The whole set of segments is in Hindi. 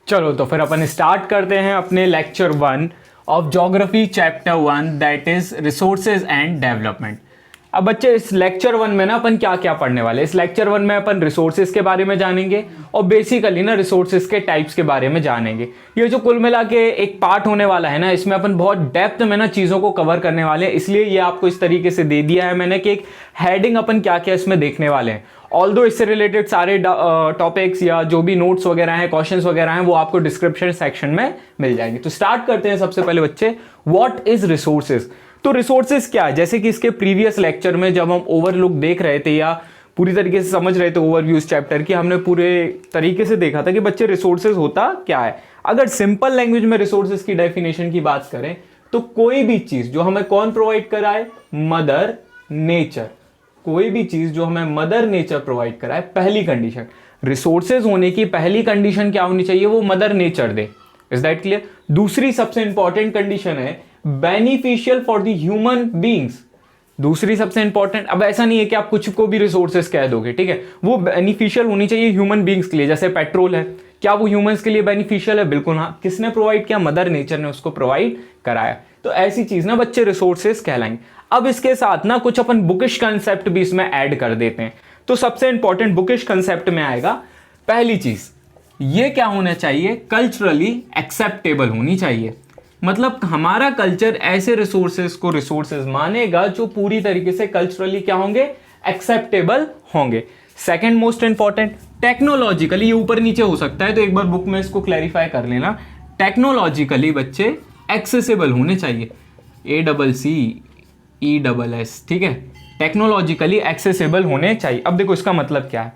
चलो तो फिर अपन स्टार्ट करते हैं अपने lecture 1 of geography chapter 1 that is resources and development. अब बच्चे इस लेक्चर 1 में ना अपन क्या क्या पढ़ने वाले हैं। इस लेक्चर 1 में अपन रिसोर्सेज के बारे में जानेंगे और बेसिकली ना रिसोर्सेज के टाइप्स के बारे में जानेंगे। ये जो कुल मिला के एक पार्ट होने वाला है ना, इसमें अपन बहुत डेप्थ में ना चीज़ों को कवर करने वाले हैं। इसलिए ये आपको इस तरीके से दे दिया है मैंने कि एक हेडिंग अपन क्या क्या इसमें देखने वाले हैं। ऑल्दो इससे रिलेटेड सारे टॉपिक्स या जो भी नोट्स वगैरह हैं, क्वेश्चंस वगैरह हैं, वो आपको डिस्क्रिप्शन सेक्शन में मिल जाएंगे। तो स्टार्ट करते हैं सबसे पहले बच्चे, व्हाट इज रिसोर्सेज। तो रिसोर्सेज क्या है, जैसे कि इसके प्रीवियस लेक्चर में जब हम ओवरलुक देख रहे थे या पूरी तरीके से समझ रहे थे ओवरव्यू इस चैप्टर की, हमने पूरे तरीके से देखा था कि बच्चे रिसोर्सेज होता क्या है। अगर सिंपल लैंग्वेज में रिसोर्सेज की डेफिनेशन की बात करें तो कोई भी चीज जो हमें कौन प्रोवाइड कराए, मदर नेचर। कोई भी चीज जो हमें मदर नेचर प्रोवाइड कराए, पहली कंडीशन रिसोर्सेज होने की पहली कंडीशन क्या होनी चाहिए, वो mother nature they. Is that clear. दूसरी सबसे इंपॉर्टेंट कंडीशन है beneficial for the human beings. दूसरी सबसे इंपॉर्टेंट, अब ऐसा नहीं है कि आप कुछ को भी रिसोर्सेज कह दोगे, ठीक है, वो बेनिफिशियल होनी चाहिए ह्यूमन बींग्स के लिए। जैसे पेट्रोल है, क्या वो ह्यूमंस के लिए बेनिफिशियल है? बिल्कुल हाँ। किसने प्रोवाइड किया? मदर नेचर ने उसको प्रोवाइड कराया। तो ऐसी चीज ना बच्चे रिसोर्सेज कहलाएंगे। अब इसके साथ ना कुछ अपन बुकिश कंसेप्ट भी इसमें ऐड कर देते हैं। तो सबसे इंपॉर्टेंट बुकिश कंसेप्ट में आएगा पहली चीज, ये क्या होना चाहिए, कल्चरली एक्सेप्टेबल होनी चाहिए। मतलब हमारा कल्चर ऐसे रिसोर्सेज को रिसोर्सेज मानेगा जो पूरी तरीके से कल्चरली क्या होंगे, एक्सेप्टेबल होंगे। सेकंड मोस्ट इंपॉर्टेंट, टेक्नोलॉजिकली, ये ऊपर नीचे हो सकता है तो एक बार बुक में इसको क्लैरिफाई कर लेना। टेक्नोलॉजिकली बच्चे एक्सेसिबल होने चाहिए, ACCESS, ठीक है, टेक्नोलॉजिकली एक्सेसिबल होने चाहिए। अब देखो इसका मतलब क्या है,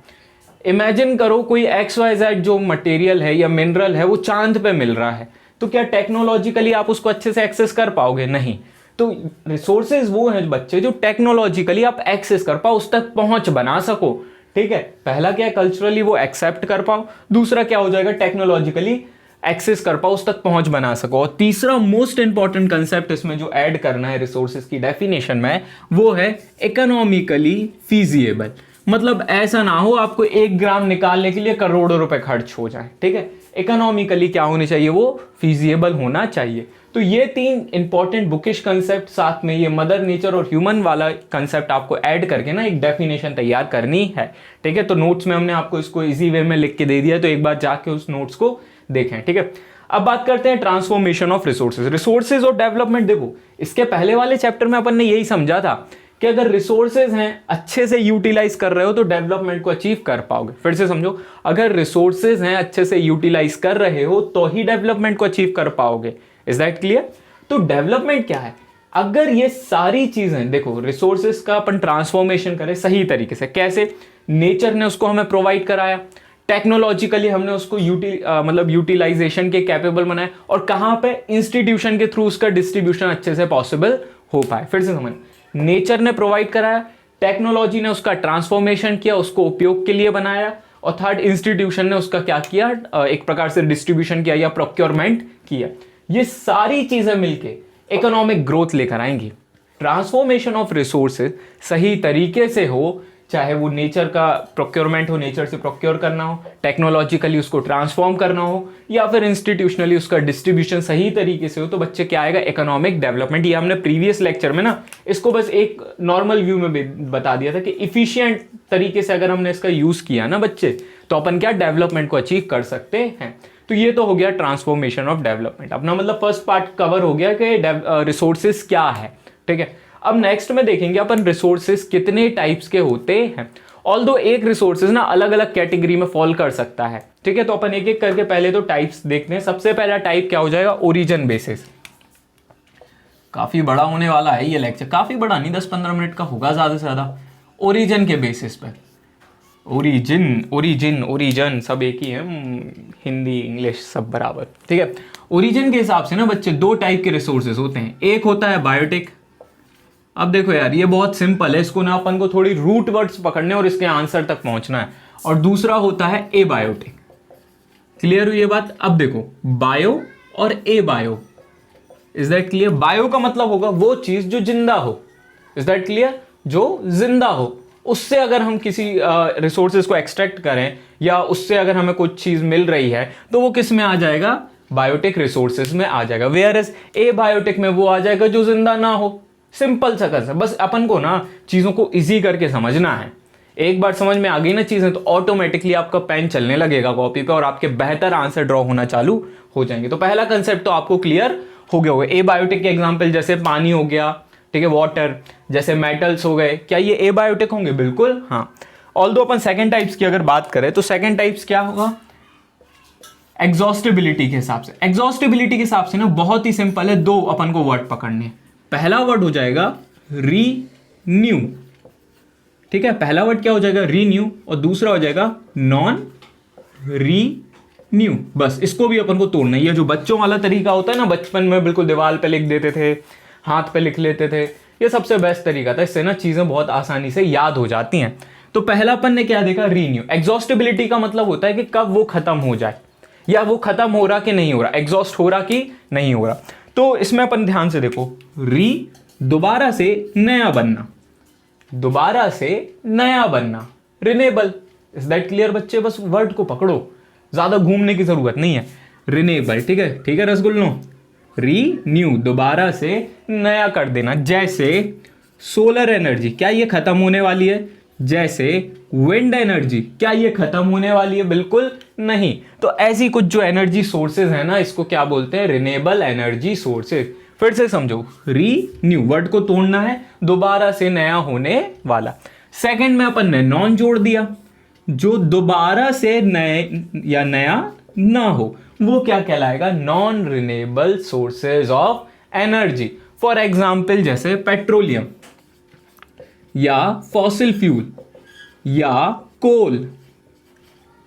इमेजिन करो कोई XYZ जो मटेरियल है या मिनरल है वो चांद पे मिल रहा है, तो क्या टेक्नोलॉजिकली आप उसको अच्छे से एक्सेस कर पाओगे? नहीं। तो रिसोर्सेज वो हैं बच्चे जो टेक्नोलॉजिकली आप एक्सेस कर पाओ, उस तक पहुंच बना सको, ठीक है। पहला क्या है, कल्चरली वो एक्सेप्ट कर पाओ। दूसरा क्या हो जाएगा, टेक्नोलॉजिकली एक्सेस कर पाओ, उस तक पहुंच बना सको। और तीसरा मोस्ट इंपॉर्टेंट कंसेप्ट इसमें जो ऐड करना है रिसोर्सेज की डेफिनेशन में, वो है इकोनॉमिकली फीजिएबल। मतलब ऐसा ना हो आपको 1 ग्राम निकालने के लिए करोड़ों रुपए खर्च हो जाए, ठीक है। इकोनॉमिकली क्या होनी चाहिए, वो फीजिएबल होना चाहिए। तो ये 3 इंपॉर्टेंट बुकिश कंसेप्ट, साथ में ये मदर नेचर और ह्यूमन वाला कंसेप्ट आपको ऐड करके ना एक डेफिनेशन तैयार करनी है, ठीक है। तो नोट्स में हमने आपको इसको इजी वे में लिख के दे दिया, तो एक बार जाके उस नोट्स को देखें, ठीक है। अब बात करते हैं ट्रांसफॉर्मेशन ऑफ रिसोर्सेज। रिसोर्सेज और डेवलपमेंट, देखो इसके पहले वाले चैप्टर में अपन ने यही समझा था कि अगर रिसोर्सेज हैं अच्छे से यूटिलाइज कर रहे हो तो डेवलपमेंट को अचीव कर पाओगे। फिर से समझो, अगर रिसोर्सेज हैं अच्छे से यूटिलाइज कर रहे हो तो ही डेवलपमेंट को अचीव कर पाओगे। Is that clear. तो डेवलपमेंट क्या है, अगर ये सारी चीजें, देखो रिसोर्सेज का अपन ट्रांसफॉर्मेशन करें सही तरीके से, कैसे, नेचर ने उसको हमें प्रोवाइड कराया, टेक्नोलॉजिकली हमने उसको यूटिलाइजेशन के कैपेबल बनाया, और कहां पे, इंस्टीट्यूशन के थ्रू उसका डिस्ट्रीब्यूशन अच्छे से पॉसिबल हो पाए। फिर से समझ, नेचर ने प्रोवाइड कराया, टेक्नोलॉजी ने उसका ट्रांसफॉर्मेशन किया, उसको उपयोग के लिए बनाया, और थर्ड इंस्टीट्यूशन ने उसका क्या किया, एक प्रकार से डिस्ट्रीब्यूशन किया या प्रोक्योरमेंट किया। ये सारी चीजें मिलके इकोनॉमिक ग्रोथ लेकर आएंगी। ट्रांसफॉर्मेशन ऑफ रिसोर्सेज सही तरीके से हो, चाहे वो नेचर का प्रोक्योरमेंट हो, नेचर से प्रोक्योर करना हो, टेक्नोलॉजिकली उसको ट्रांसफॉर्म करना हो, या फिर इंस्टीट्यूशनली उसका डिस्ट्रीब्यूशन सही तरीके से हो, तो बच्चे क्या आएगा, इकोनॉमिक डेवलपमेंट। ये हमने प्रीवियस लेक्चर में ना इसको बस एक नॉर्मल व्यू में बता दिया था कि इफिशिएंट तरीके से अगर हमने इसका यूज किया ना बच्चे, तो अपन क्या डेवलपमेंट को अचीव कर सकते हैं। तो ये तो हो गया ट्रांसफॉर्मेशन ऑफ डेवलपमेंट। अपना मतलब फर्स्ट पार्ट कवर हो गया कि रिसोर्सेज क्या है, ठीक है। अब नेक्स्ट में देखेंगे अपन रिसोर्सेज कितने टाइप्स के होते हैं। ऑल्दो एक रिसोर्सेज ना अलग अलग कैटेगरी में फॉल कर सकता है, ठीक है। तो अपन एक एक करके पहले तो टाइप्स देखते हैं। सबसे पहला टाइप क्या हो जाएगा, ओरिजिन बेसिस। काफी बड़ा होने वाला है ये लेक्चर, काफी बड़ा नहीं, 10-15 मिनट का होगा ज्यादा से ज्यादा। ओरिजिन के बेसिस पे, ओरिजिन सब एक ही है, हिंदी इंग्लिश सब बराबर, ठीक है। ओरिजिन के हिसाब से ना बच्चे 2 टाइप के रिसोर्सेज होते हैं। एक होता है बायोटिक। अब देखो यार ये बहुत सिंपल है, इसको ना अपन को थोड़ी रूट वर्ड्स पकड़ने और इसके आंसर तक पहुंचना है। और दूसरा होता है एबायोटिक। क्लियर हुई ये बात। अब देखो बायो और एबायो, इज दैट क्लियर। बायो का मतलब होगा वो चीज जो जिंदा हो, इज दैट क्लियर, जो जिंदा हो, उससे अगर हम किसी रिसोर्सेज को एक्सट्रैक्ट करें या उससे अगर हमें कुछ चीज़ मिल रही है तो वो किस में आ जाएगा, बायोटिक रिसोर्सेज में आ जाएगा। वेयर एज ए बायोटिक में वो आ जाएगा जो जिंदा ना हो। सिंपल सा कंसेप्ट, बस अपन को ना चीज़ों को ईजी करके समझना है। एक बार समझ में आ गई ना चीज़ें तो ऑटोमेटिकली आपका पेन चलने लगेगा कॉपी पे और आपके बेहतर आंसर ड्रॉ होना चालू हो जाएंगे। तो पहला कंसेप्ट तो आपको क्लियर हो गया होगा। ए बायोटिक के एग्जाम्पल जैसे पानी हो गया, ठीक है, वाटर, जैसे मेटल्स हो गए, क्या ये ए बायोटिक होंगे? बिल्कुल हाँ। ऑल्दो अपन सेकंड टाइप्स की अगर बात करें तो सेकंड टाइप्स क्या होगा, एग्जॉस्टेबिलिटी के हिसाब से। एग्जॉस्टेबिलिटी के हिसाब से ना बहुत ही सिंपल है, दो अपन को वर्ड पकड़ने हैं। पहला वर्ड हो जाएगा रीन्यू, ठीक है, पहला वर्ड क्या हो जाएगा, रीन्यू, और दूसरा हो जाएगा नॉन रीन्यू। बस इसको भी अपन को तोड़ना है। ये जो बच्चों वाला तरीका होता है ना, बचपन में बिल्कुल दीवार पे लिख देते थे, हाथ पे लिख लेते थे, ये सबसे बेस्ट तरीका था। इससे ना चीजें बहुत आसानी से याद हो जाती हैं। तो पहला अपन ने क्या देखा, रीन्यू। एग्जॉस्टेबिलिटी का मतलब होता है कि कब वो खत्म हो जाए, या वो खत्म हो रहा कि नहीं हो रहा, एग्जॉस्ट हो रहा कि नहीं हो रहा। तो इसमें अपन ध्यान से देखो, दोबारा से नया बनना, दोबारा से नया बनना, रिनेबल। इज दैट क्लियर बच्चे? बस वर्ड को पकड़ो, ज्यादा घूमने की जरूरत नहीं है। रिनेबल, ठीक है, ठीक है रसगुल्लो। रीन्यू, दोबारा से नया कर देना। जैसे सोलर एनर्जी, क्या ये खत्म होने वाली है? जैसे विंड एनर्जी, क्या ये खत्म होने वाली है? बिल्कुल नहीं। तो ऐसी कुछ जो एनर्जी सोर्सेज है ना, इसको क्या बोलते हैं, रिनेबल एनर्जी सोर्सेज। फिर से समझो, रीन्यू वर्ड को तोड़ना है, दोबारा से नया होने वाला। सेकंड में अपन ने नॉन जोड़ दिया, जो दोबारा से नए या नया ना हो, वो क्या कहलाएगा, non renewable sources of energy. For example जैसे पेट्रोलियम या फॉसिल फ्यूल या कोल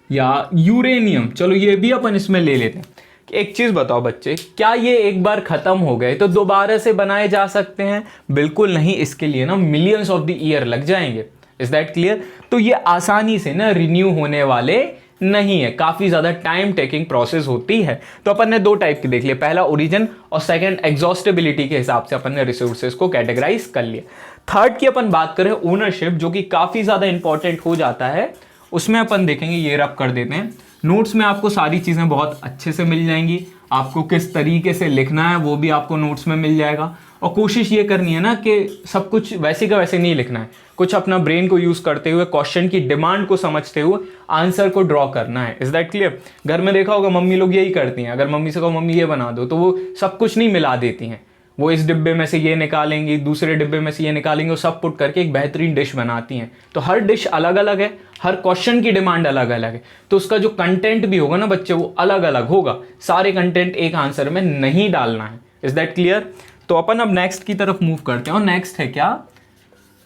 या यूरेनियम। चलो ये भी अपन इसमें ले लेते हैं। एक चीज बताओ बच्चे, क्या ये एक बार खत्म हो गए तो दोबारा से बनाए जा सकते हैं? बिल्कुल नहीं, इसके लिए ना मिलियंस ऑफ द ईयर लग जाएंगे। Is that clear? तो ये आसानी से ना रिन्यू होने वाले नहीं है, काफी ज्यादा टाइम टेकिंग प्रोसेस होती है। तो अपन ने दो टाइप की देख लिया, पहला ओरिजिन और सेकंड एग्जॉस्टेबिलिटी के हिसाब से अपन ने रिसोर्सेज को कैटेगराइज कर लिया। थर्ड की अपन बात करें ओनरशिप, जो कि काफी ज्यादा इंपॉर्टेंट हो जाता है, उसमें अपन देखेंगे, ये रब कर देते हैं। नोट्स में आपको सारी चीजें बहुत अच्छे से मिल जाएंगी, आपको किस तरीके से लिखना है वो भी आपको नोट्स में मिल जाएगा। और कोशिश ये करनी है ना कि सब कुछ वैसे का वैसे नहीं लिखना है, कुछ अपना ब्रेन को यूज करते हुए, क्वेश्चन की डिमांड को समझते हुए आंसर को ड्रॉ करना है। Is that clear? घर में देखा होगा मम्मी लोग यही करती हैं, अगर मम्मी से कहो मम्मी ये बना दो, तो वो सब कुछ नहीं मिला देती हैं, वो इस डिब्बे में से ये निकालेंगी, दूसरे डिब्बे में से ये निकालेंगे, वो सब पुट करके एक बेहतरीन डिश बनाती हैं। तो हर डिश अलग अलग है, हर क्वेश्चन की डिमांड अलग अलग है, तो उसका जो कंटेंट भी होगा ना बच्चे, वो अलग अलग होगा। सारे कंटेंट एक आंसर में नहीं डालना है। Is that clear? तो अपन अब नेक्स्ट की तरफ मूव करते हैं, और नेक्स्ट है क्या,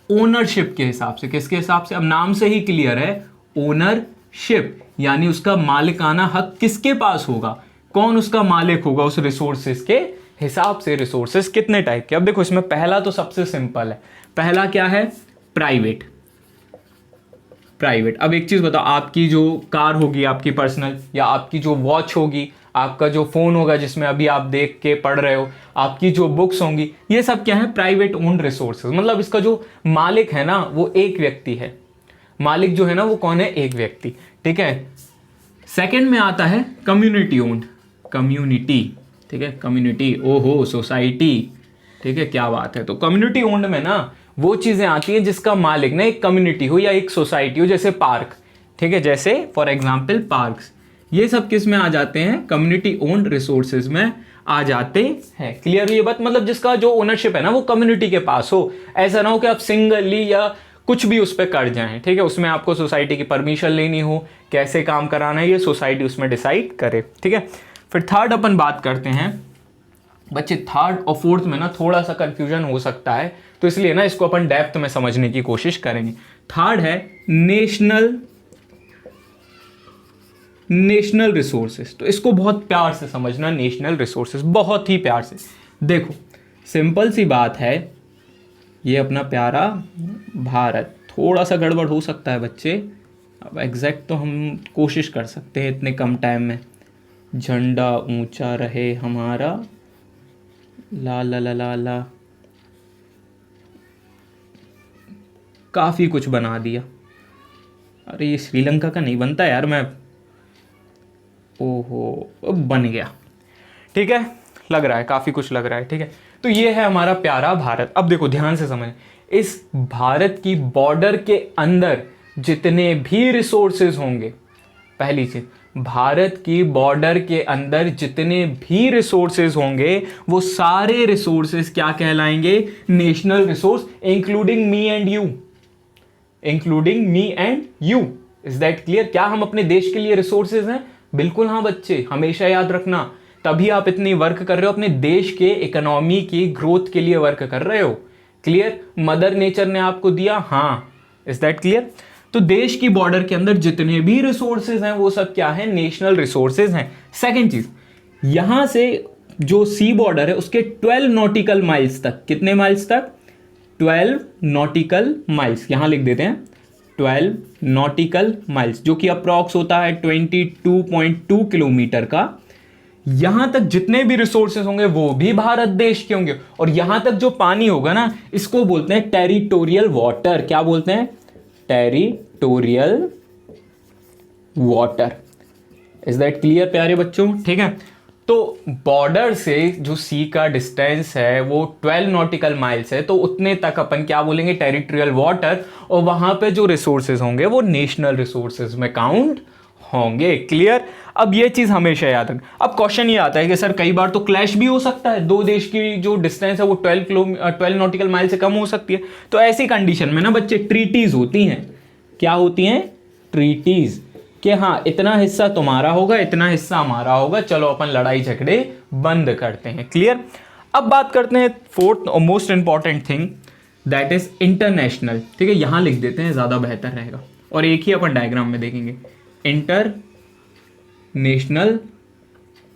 ओनरशिप के हिसाब से। किसके हिसाब से? अब नाम से ही क्लियर है, ओनरशिप, यानी उसका मालिकाना हक किसके पास होगा, कौन उसका मालिक होगा उस रिसोर्सेज के हिसाब से। रिसोर्सेज कितने टाइप के? अब देखो इसमें पहला तो सबसे सिंपल है, पहला क्या है, प्राइवेट। प्राइवेट। अब एक चीज बताओ, आपकी जो कार होगी आपकी पर्सनल, या आपकी जो वॉच होगी, आपका जो फोन होगा जिसमें अभी आप देख के पढ़ रहे हो, आपकी जो बुक्स होंगी, ये सब क्या है, प्राइवेट ओन्ड रिसोर्सेज। मतलब इसका जो मालिक है ना वो एक व्यक्ति है, मालिक जो है ना वो कौन है, एक व्यक्ति, ठीक है। सेकंड में आता है कम्युनिटी ओन्ड, कम्युनिटी, ठीक है, कम्युनिटी, ओहो सोसाइटी, ठीक है, क्या बात है। तो कम्युनिटी ओन्ड में ना वो चीजें आती हैं जिसका मालिक ना एक कम्युनिटी हो या एक सोसाइटी हो, जैसे पार्क, ठीक है, जैसे फॉर एग्जांपल पार्क्स, ये सब किस में आ जाते हैं, कम्युनिटी ओन्ड रिसोर्सेज में आ जाते हैं। क्लियर ये बात? मतलब जिसका जो ओनरशिप है ना वो कम्युनिटी के पास हो, ऐसा ना हो कि आप सिंगली या कुछ भी उस पर कर जाएं, ठीक है, उसमें आपको सोसाइटी की परमिशन लेनी हो, कैसे काम कराना है ये सोसाइटी उसमें डिसाइड करे, ठीक है। फिर थर्ड अपन बात करते हैं बच्चे, थर्ड और फोर्थ में ना थोड़ा सा कंफ्यूजन हो सकता है, तो इसलिए ना इसको अपन डेप्थ में समझने की कोशिश करेंगे। थर्ड है नेशनल रिसोर्सेज। तो इसको बहुत प्यार से समझना, नेशनल रिसोर्सेज बहुत ही प्यार से। देखो सिंपल सी बात है, ये अपना प्यारा भारत, थोड़ा सा गड़बड़ हो सकता है बच्चे, अब एग्जैक्ट तो हम कोशिश कर सकते हैं इतने कम टाइम में। झंडा ऊंचा रहे हमारा, ला ला ला ला ला, काफ़ी कुछ बना दिया। अरे ये श्रीलंका का नहीं बनता यार, मैं ओहो अब बन गया। ठीक है, लग रहा है काफ़ी कुछ लग रहा है। ठीक है, तो ये है हमारा प्यारा भारत। अब देखो ध्यान से समझ, इस भारत की बॉर्डर के अंदर जितने भी रिसोर्सेज होंगे, पहली चीज, भारत की बॉर्डर के अंदर जितने भी रिसोर्सेज होंगे वो सारे रिसोर्सेज क्या कहलाएंगे? National resource, including me and you, including me and you. Is that clear? क्या हम अपने देश के लिए रिसोर्सेज हैं? बिल्कुल हाँ बच्चे, हमेशा याद रखना, तभी आप इतनी वर्क कर रहे हो, अपने देश के इकोनॉमी की ग्रोथ के लिए वर्क कर रहे हो। क्लियर? मदर नेचर ने आपको दिया, हाँ। Is that clear? तो देश की बॉर्डर के अंदर जितने भी रिसोर्सेज हैं वो सब क्या है? नेशनल रिसोर्सेज हैं। सेकेंड चीज, यहां से जो सी बॉर्डर है उसके 12 नॉटिकल माइल्स तक, कितने माइल्स तक? 12 नॉटिकल माइल्स, यहां लिख देते हैं 12 नॉटिकल माइल्स, जो कि अप्रॉक्स होता है 22.2 किलोमीटर का। यहां तक जितने भी रिसोर्सेज होंगे वो भी भारत देश के होंगे, और यहां तक जो पानी होगा ना, इसको बोलते हैं टेरिटोरियल वाटर। क्या बोलते हैं? Territorial water. Is that clear प्यारे बच्चों? ठीक है, तो बॉर्डर से जो सी का डिस्टेंस है वो 12 नॉटिकल माइल्स है, तो उतने तक अपन क्या बोलेंगे? Territorial water. और वहां पे जो रिसोर्सेज होंगे वो नेशनल रिसोर्सेज में काउंट होंगे। क्लियर? अब ये चीज हमेशा याद रख। अब क्वेश्चन ये आता है कि सर कई बार तो क्लैश भी हो सकता है, दो देश की जो डिस्टेंस है वो 12 नॉटिकल माइल से कम हो सकती है। तो ऐसी कंडीशन में ना बच्चे ट्रीटीज होती हैं। क्या होती हैं? ट्रीटीज, कि हाँ इतना हिस्सा तुम्हारा होगा, इतना हिस्सा हमारा होगा, चलो अपन लड़ाई झगड़े बंद करते हैं। क्लियर? अब बात करते हैं फोर्थ और most important thing, that is international. ठीक है, यहां लिख देते हैं, ज्यादा बेहतर रहेगा, और एक ही अपन डायग्राम में देखेंगे। International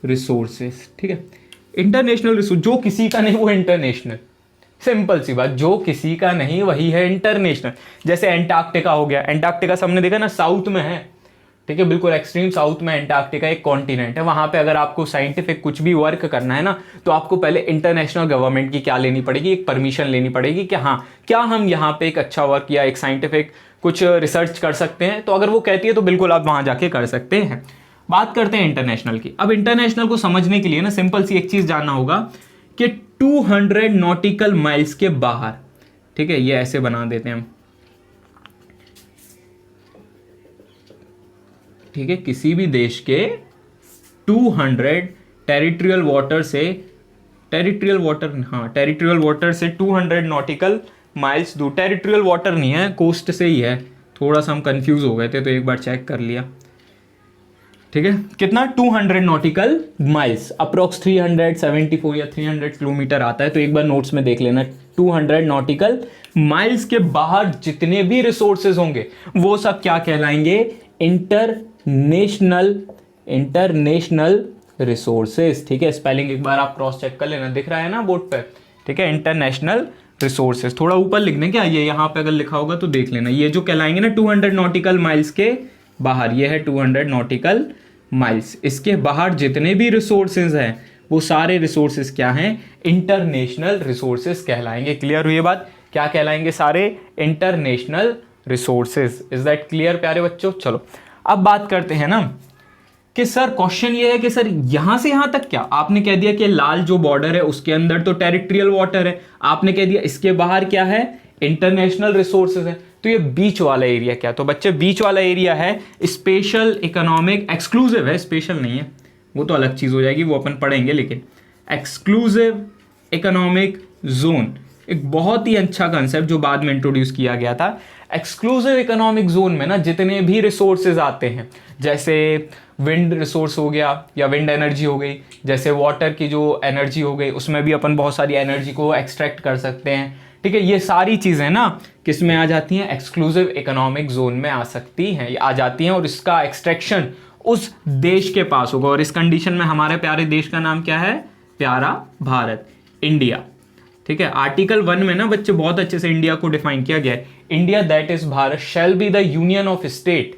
resources. ठीक है, इंटरनेशनल रिसोर्स, जो किसी का नहीं वो इंटरनेशनल। सिंपल सी बात, जो किसी का नहीं वही है इंटरनेशनल। जैसे एंटार्क्टिका हो गया, एंटार्क्टिका सबने देखा ना, साउथ में है। ठीक है, बिल्कुल एक्सट्रीम साउथ में एंटार्क्टिका एक कॉन्टिनेंट है। वहां पे अगर आपको साइंटिफिक कुछ भी वर्क करना है ना, तो आपको पहले इंटरनेशनल गवर्नमेंट की क्या लेनी पड़ेगी? एक परमिशन लेनी पड़ेगी कि हाँ क्या हम यहाँ पे एक अच्छा वर्क या एक साइंटिफिक कुछ रिसर्च कर सकते हैं। तो अगर वो कहती है तो बिल्कुल आप वहां जाके कर सकते हैं। बात करते हैं इंटरनेशनल की। अब इंटरनेशनल को समझने के लिए ना सिंपल सी एक चीज जानना होगा कि 200 नॉटिकल माइल्स के बाहर, ठीक है, ये ऐसे बना देते हैं हम। ठीक है, किसी भी देश के 200 टेरिटोरियल वाटर से, टेरिटोरियल वाटर से 200 नॉटिकल माइल्स दूर, टेरिटोरियल वाटर नहीं है, कोस्ट से ही है। थोड़ा सा हम कंफ्यूज हो गए थे तो एक बार चेक कर लिया। ठीक है, कितना? 200 नॉटिकल माइल्स, अप्रोक्स 374 या 300 किलोमीटर आता है, तो एक बार नोट्स में देख लेना। 200 नॉटिकल माइल्स के बाहर जितने भी रिसोर्सेज होंगे वो सब क्या कहलाएंगे? International resources. ठीक है, स्पेलिंग एक बार आप क्रॉस चेक कर लेना, दिख रहा है ना बोर्ड पे। ठीक है, इंटरनेशनल रिसोर्सेज, थोड़ा ऊपर लिख दें क्या, ये यहाँ पे अगर लिखा होगा तो देख लेना। ये जो कहलाएंगे ना 200 नॉटिकल माइल्स के बाहर, ये है 200 नॉटिकल माइल्स, इसके बाहर जितने भी रिसोर्सेज हैं वो सारे रिसोर्सेज क्या हैं? इंटरनेशनल रिसोर्सेज कहलाएंगे। क्लियर हुई ये बात? क्या कहलाएंगे? सारे international resources. Is that clear प्यारे बच्चों? चलो अब बात करते हैं ना कि सर क्वेश्चन ये है कि सर यहां से यहां तक क्या, आपने कह दिया कि लाल जो बॉर्डर है उसके अंदर तो टेरिटोरियल वाटर है, आपने कह दिया इसके बाहर क्या है? इंटरनेशनल रिसोर्सेज है। तो ये बीच वाला एरिया क्या? तो बच्चे बीच वाला एरिया है स्पेशल इकोनॉमिक, एक्सक्लूसिव है, स्पेशल नहीं है, वो तो अलग चीज हो जाएगी, वो अपन पढ़ेंगे। लेकिन एक्सक्लूसिव इकोनॉमिक जोन एक बहुत ही अच्छा कंसेप्ट जो बाद में इंट्रोड्यूस किया गया था। एक्सक्लूसिव इकोनॉमिक जोन में ना जितने भी रिसोर्सेज आते हैं, जैसे विंड रिसोर्स हो गया या विंड एनर्जी हो गई, जैसे वाटर की जो एनर्जी हो गई, उसमें भी अपन बहुत सारी एनर्जी को एक्सट्रैक्ट कर सकते हैं। ठीक है, ये सारी चीज़ें ना किस में आ जाती हैं? एक्सक्लूसिव इकोनॉमिक जोन में आ सकती हैं, आ जाती हैं, और इसका एक्सट्रैक्शन उस देश के पास होगा। और इस कंडीशन में हमारे प्यारे देश का नाम क्या है? प्यारा भारत, इंडिया। ठीक है, आर्टिकल 1 में ना बच्चे बहुत अच्छे से इंडिया को डिफाइन किया गया है। India that is Bharat shall be the union of state.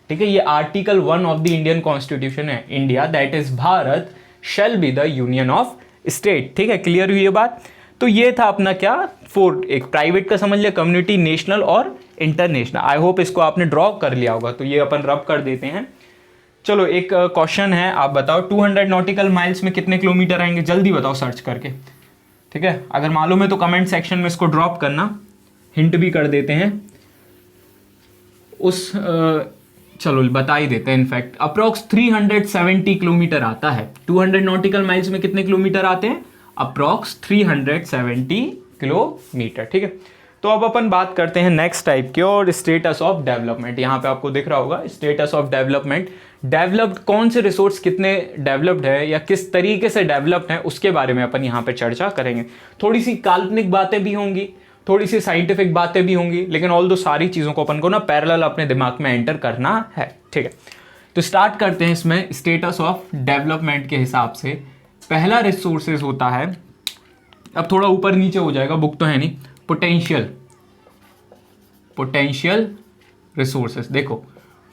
ठीक है, ये article 1 of the Indian constitution है। India that is Bharat shall be the union of state. ठीक है, क्लियर हुई ये बात? तो ये था अपना क्या? 4, एक प्राइवेट का समझ लिया, कम्युनिटी, नेशनल और इंटरनेशनल। आई होप इसको आपने ड्रॉ कर लिया होगा, तो ये अपन रब कर देते हैं। चलो एक क्वेश्चन है, आप बताओ 200 नॉटिकल माइल्स में कितने किलोमीटर आएंगे, जल्दी बताओ सर्च करके, ठीक है। अगर मालूम है तो कमेंट सेक्शन में इसको ड्रॉप करना, हिंट भी कर देते हैं उस चलो बता ही देते हैं। इनफैक्ट अप्रॉक्स 370 किलोमीटर आता है। 200 नॉटिकल माइल्स में कितने किलोमीटर आते हैं, अप्रॉक्स 370 किलोमीटर, ठीक है। तो अब अपन बात करते हैं नेक्स्ट टाइप के, और स्टेटस ऑफ डेवलपमेंट। यहाँ पे आपको दिख रहा होगा स्टेटस ऑफ डेवलपमेंट। डेवलप्ड कौन से रिसोर्स कितने डेवलप्ड है या किस तरीके से डेवलप्ड है, उसके बारे में अपन यहाँ पे चर्चा करेंगे। थोड़ी सी काल्पनिक बातें भी होंगी, थोड़ी सी साइंटिफिक बातें भी होंगी, लेकिन ऑल दो सारी चीज़ों को अपन को ना पैरेलल अपने दिमाग में एंटर करना है, ठीक है। तो स्टार्ट करते हैं इसमें स्टेटस ऑफ डेवलपमेंट के हिसाब से। पहला रिसोर्सेज होता है, अब थोड़ा ऊपर नीचे हो जाएगा, बुक तो है नहीं, पोटेंशियल रिसोर्सेज। देखो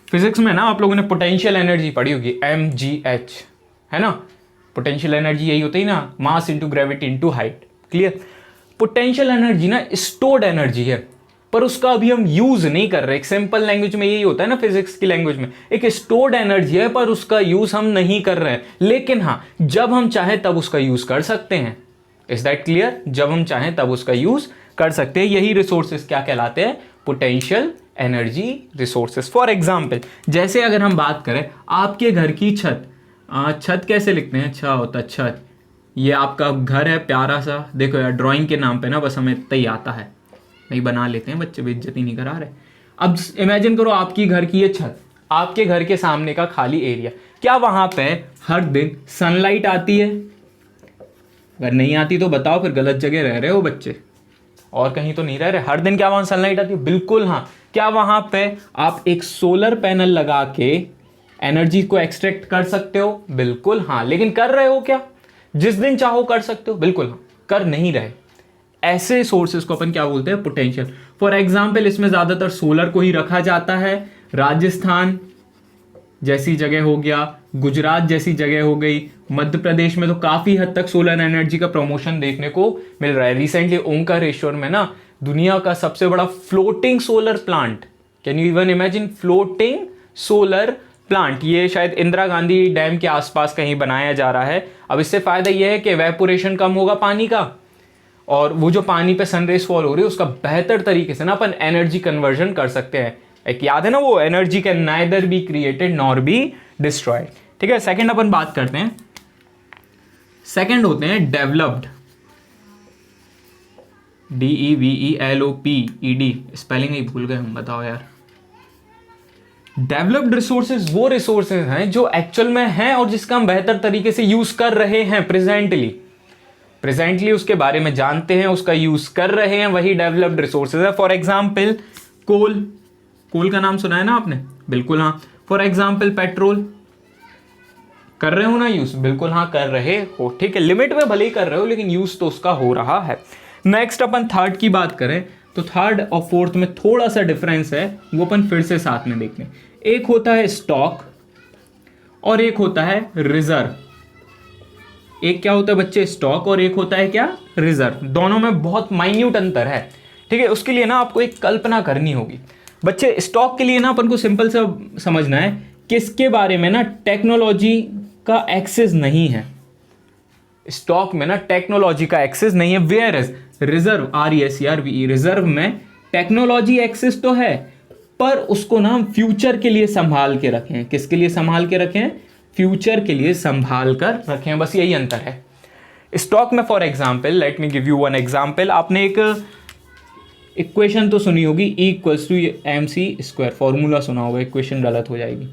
फिजिक्स में ना आप लोगों ने पोटेंशियल एनर्जी पढ़ी होगी, mgh, है ना। पोटेंशियल एनर्जी यही होती है ना, mass into gravity into height, clear. Potential energy ना स्टोर्ड एनर्जी है, पर उसका अभी हम यूज नहीं कर रहे। एक सिंपल लैंग्वेज में यही होता है ना, फिजिक्स की लैंग्वेज में, एक स्टोर्ड एनर्जी है पर उसका यूज हम नहीं कर रहे हैं। लेकिन हाँ, जब हम चाहें तब उसका यूज कर सकते हैं। Is that clear? जब हम चाहें तब उसका यूज कर सकते हैं। यही रिसोर्सेज क्या कहलाते हैं, potential energy resources. For example, जैसे अगर हम बात करें आपके घर की छत, छत कैसे लिखते हैं, अच्छा होता है छत। ये आपका घर है प्यारा सा, देखो यार ड्राइंग के नाम पे ना बस हमें इतना ही आता है, नहीं बना लेते हैं बच्चे, बेइज्जती नहीं करा रहे। अब इमेजिन करो आपकी घर की ये छत, आपके घर के सामने का खाली एरिया, क्या वहां पे हर दिन सनलाइट आती है? अगर नहीं आती तो बताओ, फिर गलत जगह रह रहे हो बच्चे, और कहीं तो नहीं रह रहे। हर दिन क्या वहां सनलाइट आती है? बिल्कुल हाँ। क्या वहां पे आप एक सोलर पैनल लगा के एनर्जी को एक्सट्रैक्ट कर सकते हो? बिल्कुल हाँ। लेकिन कर रहे हो क्या? जिस दिन चाहो कर सकते हो? बिल्कुल हाँ, कर नहीं रहे। ऐसे सोर्सेस को अपन क्या बोलते हैं, पोटेंशियल। फॉर एग्जाम्पल इसमें ज्यादातर सोलर को ही रखा जाता है। राजस्थान जैसी जगह हो गया, गुजरात जैसी जगह हो गई, मध्य प्रदेश में तो काफी हद तक सोलर एनर्जी का प्रमोशन देखने को मिल रहा है। रिसेंटली ओंकारेश्वर में ना दुनिया का सबसे बड़ा floating solar plant, can you even imagine, floating solar plant, ये शायद इंदिरा गांधी डैम के आसपास कहीं बनाया जा रहा है। अब इससे फायदा यह है कि इवेपोरेशन कम होगा पानी का, और वो जो पानी पे सनरेज फॉल हो रही है उसका बेहतर तरीके से ना अपन एनर्जी कन्वर्जन कर सकते हैं। एक याद है ना वो, energy can neither be created nor be destroyed, ठीक है। सेकंड अपन बात करते हैं, सेकंड होते हैं डेवलप्ड, DEVELOPED, स्पेलिंग ही भूल गए हम, बताओ यार। डेवलप्ड रिसोर्सेज वो रिसोर्सेज हैं जो एक्चुअल में हैं और जिसका हम बेहतर तरीके से यूज कर रहे हैं प्रेजेंटली उसके बारे में जानते हैं, उसका यूज कर रहे हैं, वही डेवलप्ड रिसोर्सेज है। फॉर एग्जाम्पल कोल का नाम सुना है ना आपने? बिल्कुल हाँ। फॉर एग्जाम्पल पेट्रोल, कर रहे हो ना यूज? बिल्कुल हाँ कर रहे हो, ठीक है। लिमिट में भले ही कर रहे हो लेकिन यूज तो उसका हो रहा है। नेक्स्ट अपन थर्ड की बात करें तो थर्ड और फोर्थ में थोड़ा सा डिफरेंस है, वो अपन फिर से साथ में देख लें। एक होता है स्टॉक और एक होता है रिजर्व। एक क्या होता है बच्चे, स्टॉक, और एक होता है क्या, रिजर्व। दोनों में बहुत माइन्यूट अंतर है, ठीक है। उसके लिए ना आपको एक कल्पना करनी होगी बच्चे। स्टॉक के लिए ना अपन को सिंपल सा समझना है कि इसके बारे में ना टेक्नोलॉजी का एक्सेस नहीं है। स्टॉक में ना टेक्नोलॉजी का एक्सेस नहीं है, whereas reserve, RESERVE, reserve में टेक्नोलॉजी एक्सेस तो है, पर उसको ना हम फ्यूचर के लिए संभाल के रखें। किसके लिए संभाल के रखें? फ्यूचर के लिए संभाल कर रखें, बस यही अंतर है। स्टॉक में for example, let me give you one example. आपने एक इक्वेशन तो सुनी होगी, E=mc², फॉर्मूला सुना होगा, इक्वेशन गलत हो जाएगी।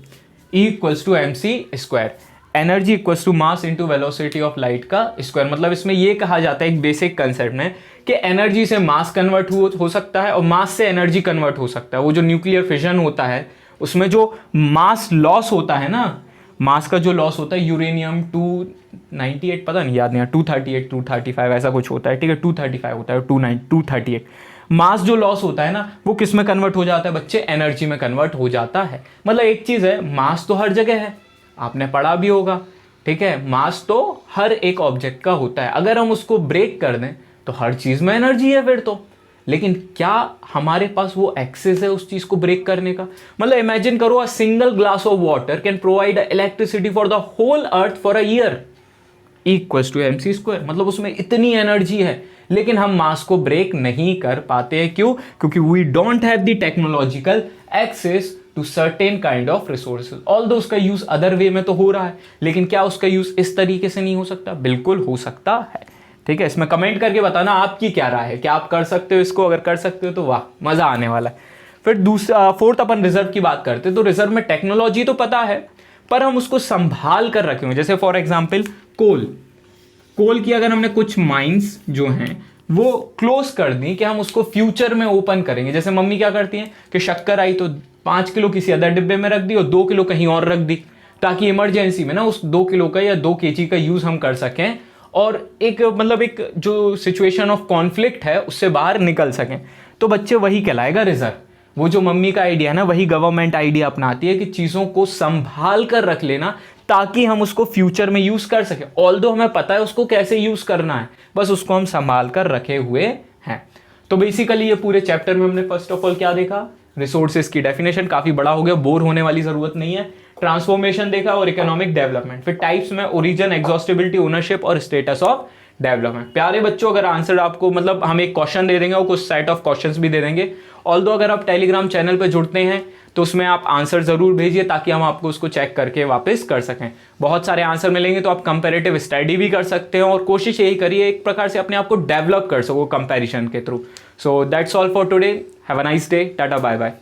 E=mc², energy equals to mass into velocity of light का स्क्वायर। मतलब इसमें यह कहा जाता है एक बेसिक कंसेप्ट में कि एनर्जी से मास कन्वर्ट हो सकता है और मास से एनर्जी कन्वर्ट हो सकता है। वो जो न्यूक्लियर फिजन होता है उसमें जो मास लॉस होता है ना, मास का जो लॉस होता है, यूरेनियम 298, पता नहीं याद नहीं, 238 235 ऐसा कुछ होता है, ठीक है, 235 होता है, 238 मास जो लॉस होता है ना, वो किस में कन्वर्ट हो जाता है बच्चे? एनर्जी में कन्वर्ट हो जाता है। मतलब एक चीज है, मास तो हर जगह है, आपने पढ़ा भी होगा, ठीक है। मास तो हर एक ऑब्जेक्ट का होता है, अगर हम उसको ब्रेक कर दें तो हर चीज में एनर्जी है फिर तो। लेकिन क्या हमारे पास वो एक्सेस है उस चीज को ब्रेक करने का? मतलब इमेजिन करो, a single glass of water can provide electricity for the whole earth for a year equals to mc²। मतलब उसमें इतनी एनर्जी है, लेकिन हम मास को ब्रेक नहीं कर पाते हैं। क्यों? क्योंकि we don't have the technological access to certain kind of resources. Although उसका यूज अदर वे में तो हो रहा है, लेकिन क्या उसका यूज इस तरीके से नहीं हो सकता? बिल्कुल हो सकता है। ठीक है, इसमें कमेंट करके बताना आपकी क्या राय है, क्या आप कर सकते हो इसको? अगर कर सकते हो तो वाह, मजा आने वाला है। फिर दूसरा, फोर्थ, अपन रिजर्व की बात करते हैं। तो रिजर्व में टेक्नोलॉजी तो पता है, पर हम उसको संभाल कर रखे हुए। जैसे फॉर एग्जाम्पल कोल की अगर हमने कुछ माइंस जो हैं वो क्लोज कर दी कि हम उसको फ्यूचर में ओपन करेंगे। जैसे मम्मी क्या करती हैं कि शक्कर आई तो 5 किलो किसी अदर डिब्बे में रख दी और 2 किलो कहीं और रख दी, ताकि इमरजेंसी में ना उस 2 किलो का या 2 केजी का यूज हम कर सकें और एक मतलब एक जो सिचुएशन ऑफ कॉन्फ्लिक्ट है उससे बाहर निकल सकें। तो बच्चे वही कहलाएगा रिजर्व। वो जो मम्मी का आइडिया है ना, वही गवर्नमेंट आइडिया अपनाती है कि चीज़ों को संभाल कर रख लेना ताकि हम उसको फ्यूचर में यूज़ कर सकें। ऑल्दो हमें पता है उसको कैसे यूज़ करना है, बस उसको हम संभाल कर रखे हुए हैं। तो बेसिकली ये पूरे चैप्टर में हमने फर्स्ट ऑफ ऑल क्या देखा? रिसोर्सेज की डेफिनेशन, काफ़ी बड़ा हो गया, बोर होने वाली ज़रूरत नहीं है। ट्रांसफॉर्मेशन देखा और इकोनॉमिक डेवलपमेंट। फिर टाइप्स में ओरिजिन, एग्जॉस्टिबिलिटी, ओनरशिप और स्टेटस ऑफ डेवलपमेंट। प्यारे बच्चों, अगर आंसर आपको मतलब हम एक क्वेश्चन दे देंगे और कुछ सेट ऑफ क्वेश्चंस भी दे देंगे। ऑल्दो अगर आप टेलीग्राम चैनल पर जुड़ते हैं तो उसमें आप आंसर जरूर भेजिए ताकि हम आपको उसको चेक करके वापस कर सकें। बहुत सारे आंसर मिलेंगे तो आप कंपैरेटिव स्टडी भी कर सकते हैं और कोशिश यही करिए एक प्रकार से अपने आप को डेवलप कर सको कंपैरिजन के through. So that's all for today. Have a nice day. Tata, bye bye.